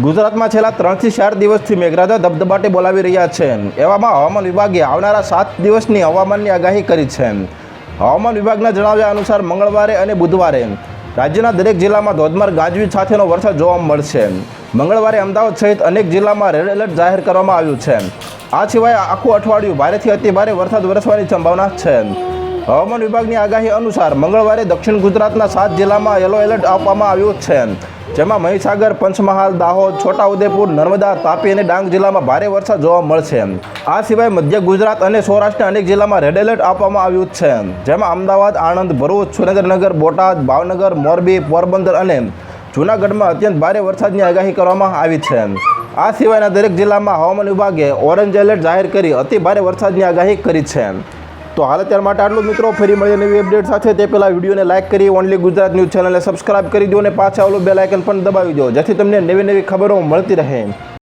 ગુજરાતમાં છેલ્લા 3 થી 4 દિવસથી મેઘરાજા ધબધબાટી બોલાવી રહ્યા છે। એવામાં હવામાન વિભાગે આવનારા 7 દિવસની હવામાનની આગાહી કરી છે। હવામાન વિભાગના જણાવ્યા અનુસાર મંગળવારે અને બુધવારે રાજ્યના દરેક જિલ્લામાં ધોધમાર ગાજવીજ સાથેનો વરસાદ જોવા મળશે। મંગળવારે અમદાવાદ સહિત અનેક જિલ્લામાં રેડ એલર્ટ જાહેર કરવામાં આવ્યું છે। આ સિવાય આખું અઠવાડિયું ભારેથી અતિભારે વરસાદ વરસવાની સંભાવના છે। હવામાન વિભાગની આગાહી અનુસાર મંગળવારે દક્ષિણ ગુજરાતના 7 જિલ્લામાં યલો એલર્ટ આપવામાં આવ્યું છે, જેમાં મહીસાગર, પંચમહાલ, દાહોદ, છોટાઉદેપુર, નર્મદા, તાપી અને ડાંગ જિલ્લામાં ભારે વરસાદ જોવા મળશે। આ સિવાય મધ્ય ગુજરાત અને સૌરાષ્ટ્રના અનેક જિલ્લામાં રેડ એલર્ટ આપવામાં આવ્યું છે, જેમાં અમદાવાદ, આણંદ, ભરૂચ, સુરેન્દ્રનગર, બોટાદ, ભાવનગર, મોરબી, પોરબંદર અને જૂનાગઢમાં અત્યંત ભારે વરસાદની આગાહી કરવામાં આવી છે। આ સિવાયના દરેક જિલ્લામાં હવામાન વિભાગે ઓરેન્જ એલર્ટ જાહેર કરી અતિ ભારે વરસાદની આગાહી કરી છે। તો હાલ અત્યાર માટે આટલું મિત્રો, ફરી મળીએ નવી અપડેટ સાથે। તે પહેલાં વિડીયોને લાઇક કરી ઓનલી ગુજરાત ન્યૂઝ ચેનલને સબસ્ક્રાઇબ કરી દો અને પાછા ઓલું બેલ આઇકન પણ દબાવી દો, જેથી તમને નવી નવી ખબરો મળતી રહે।